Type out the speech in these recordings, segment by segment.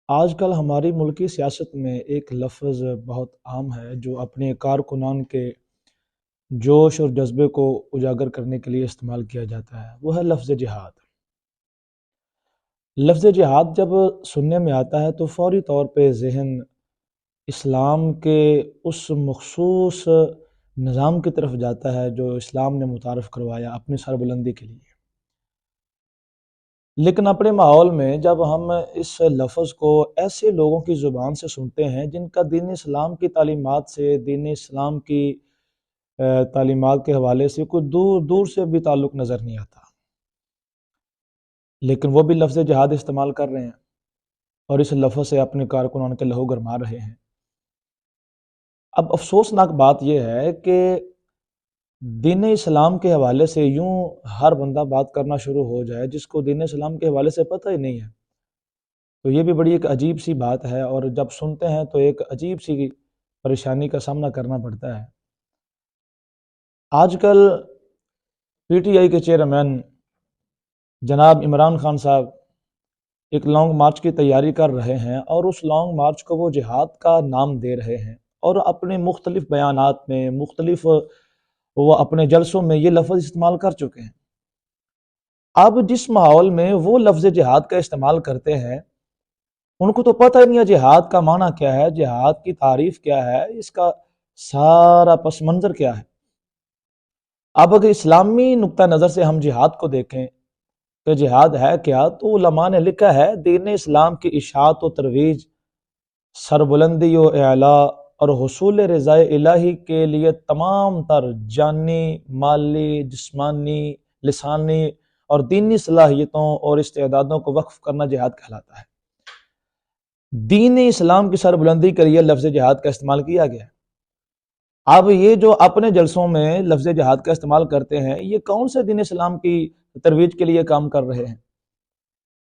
آج کل ہماری ملکی سیاست میں ایک لفظ بہت عام ہے جو اپنے کارکنان کے جوش اور جذبے کو اجاگر کرنے کے لیے استعمال کیا جاتا ہے، وہ ہے لفظ جہاد۔ لفظ جہاد جب سننے میں آتا ہے تو فوری طور پہ ذہن اسلام کے اس مخصوص نظام کی طرف جاتا ہے جو اسلام نے متعارف کروایا اپنی سربلندی کے لیے۔ لیکن اپنے ماحول میں جب ہم اس لفظ کو ایسے لوگوں کی زبان سے سنتے ہیں جن کا دین اسلام کی تعلیمات سے، دین اسلام کی تعلیمات کے حوالے سے کوئی دور دور سے بھی تعلق نظر نہیں آتا، لیکن وہ بھی لفظ جہاد استعمال کر رہے ہیں اور اس لفظ سے اپنے کارکنان کے لہو گرما رہے ہیں۔ اب افسوسناک بات یہ ہے کہ دین اسلام کے حوالے سے یوں ہر بندہ بات کرنا شروع ہو جائے جس کو دین اسلام کے حوالے سے پتہ ہی نہیں ہے، تو یہ بھی بڑی ایک عجیب سی بات ہے، اور جب سنتے ہیں تو ایک عجیب سی پریشانی کا سامنا کرنا پڑتا ہے۔ آج کل پی ٹی آئی کے چیئرمین جناب عمران خان صاحب ایک لانگ مارچ کی تیاری کر رہے ہیں، اور اس لانگ مارچ کو وہ جہاد کا نام دے رہے ہیں، اور اپنے مختلف بیانات میں مختلف وہ اپنے جلسوں میں یہ لفظ استعمال کر چکے ہیں۔ اب جس ماحول میں وہ لفظ جہاد کا استعمال کرتے ہیں، ان کو تو پتہ ہی نہیں ہے جہاد کا معنی کیا ہے، جہاد کی تعریف کیا ہے، اس کا سارا پس منظر کیا ہے۔ اب اگر اسلامی نقطہ نظر سے ہم جہاد کو دیکھیں کہ جہاد ہے کیا، تو علماء نے لکھا ہے دین اسلام کی اشاعت و ترویج، سربلندی و اعلاء اور حصول رضائے الہی کے لیے تمام تر جانی، مالی، جسمانی، لسانی اور دینی صلاحیتوں اور استعدادوں کو وقف کرنا جہاد کہلاتا ہے۔ دین اسلام کی سربلندی کے لیے لفظ جہاد کا استعمال کیا گیا ہے۔ اب یہ جو اپنے جلسوں میں لفظ جہاد کا استعمال کرتے ہیں، یہ کون سے دین اسلام کی ترویج کے لیے کام کر رہے ہیں؟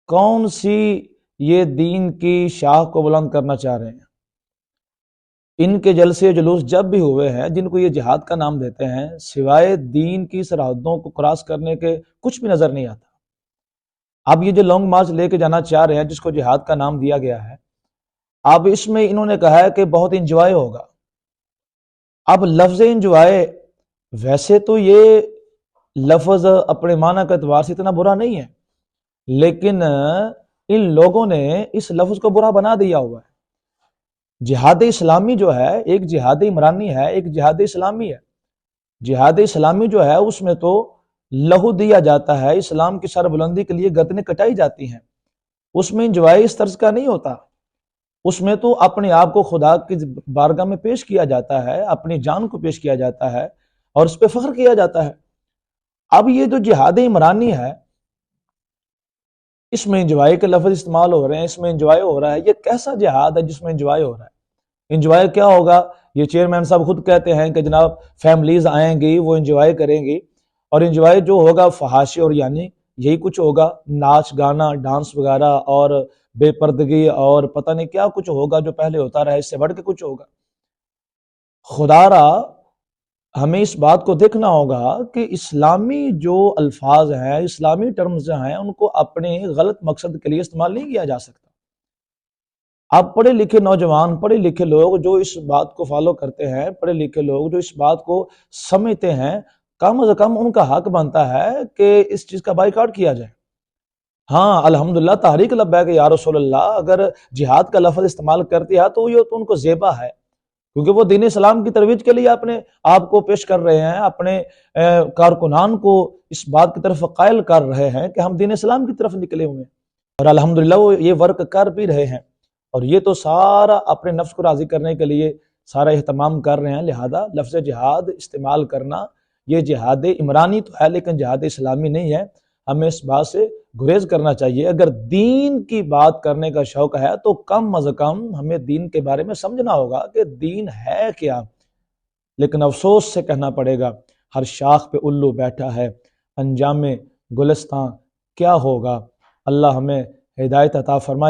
کون سی یہ دین کی شاخ کو بلند کرنا چاہ رہے ہیں؟ ان کے جلسے جلوس جب بھی ہوئے ہیں جن کو یہ جہاد کا نام دیتے ہیں، سوائے دین کی سرحدوں کو کراس کرنے کے کچھ بھی نظر نہیں آتا۔ اب یہ جو لانگ مارچ لے کے جانا چاہ رہے ہیں جس کو جہاد کا نام دیا گیا ہے، اب اس میں انہوں نے کہا ہے کہ بہت انجوائے ہوگا۔ اب لفظ انجوائے، ویسے تو یہ لفظ اپنے معنی کا اعتبار سے اتنا برا نہیں ہے، لیکن ان لوگوں نے اس لفظ کو برا بنا دیا ہوا ہے۔ جہاد اسلامی جو ہے ایک جہاد عمرانی ہے، ایک جہاد اسلامی ہے۔ جہاد اسلامی جو ہے اس میں تو لہو دیا جاتا ہے، اسلام کی سربلندی کے لیے گردنیں کٹائی جاتی ہیں، اس میں انجوائے اس طرز کا نہیں ہوتا، اس میں تو اپنے آپ کو خدا کی بارگاہ میں پیش کیا جاتا ہے، اپنی جان کو پیش کیا جاتا ہے اور اس پہ فخر کیا جاتا ہے۔ اب یہ جو جہاد عمرانی ہے، اس میں انجوائے کے لفظ استعمال ہو رہے ہیں، اس میں انجوائے ہو رہا ہے۔ یہ کیسا جہاد ہے جس میں انجوائے ہو رہا ہے؟ انجوائے کیا ہوگا؟ یہ چیئرمین صاحب خود کہتے ہیں کہ جناب فیملیز آئیں گی، وہ انجوائے کریں گی، اور انجوائے جو ہوگا فحاشی اور یعنی یہی کچھ ہوگا، ناچ گانا ڈانس وغیرہ اور بے پردگی اور پتہ نہیں کیا کچھ ہوگا جو پہلے ہوتا رہا، اس سے بڑھ کے کچھ ہوگا۔ خدا را ہمیں اس بات کو دیکھنا ہوگا کہ اسلامی جو الفاظ ہیں، اسلامی ٹرمز جو ہیں، ان کو اپنے غلط مقصد کے لیے استعمال نہیں کیا جا سکتا۔ اب پڑھے لکھے نوجوان، پڑھے لکھے لوگ جو اس بات کو فالو کرتے ہیں، پڑھے لکھے لوگ جو اس بات کو سمجھتے ہیں، کم از کم ان کا حق بنتا ہے کہ اس چیز کا بائیکاٹ کیا جائے۔ ہاں الحمدللہ تحریک لبیک یا رسول اللہ اگر جہاد کا لفظ استعمال کرتی ہے تو یہ تو ان کو زیبا ہے، کیونکہ وہ دین اسلام کی ترویج کے لیے اپنے آپ کو پیش کر رہے ہیں، اپنے کارکنان کو اس بات کی طرف قائل کر رہے ہیں کہ ہم دین اسلام کی طرف نکلے ہوئے ہیں، اور الحمدللہ وہ یہ ورک کر بھی رہے ہیں، اور یہ تو سارا اپنے نفس کو راضی کرنے کے لیے سارا اہتمام کر رہے ہیں۔ لہذا لفظ جہاد استعمال کرنا یہ جہاد عمرانی تو ہے لیکن جہاد اسلامی نہیں ہے، ہمیں اس بات سے گریز کرنا چاہیے۔ اگر دین کی بات کرنے کا شوق ہے تو کم از کم ہمیں دین کے بارے میں سمجھنا ہوگا کہ دین ہے کیا۔ لیکن افسوس سے کہنا پڑے گا ہر شاخ پہ الو بیٹھا ہے، انجام گلستان کیا ہوگا۔ اللہ ہمیں ہدایت عطا فرمائے۔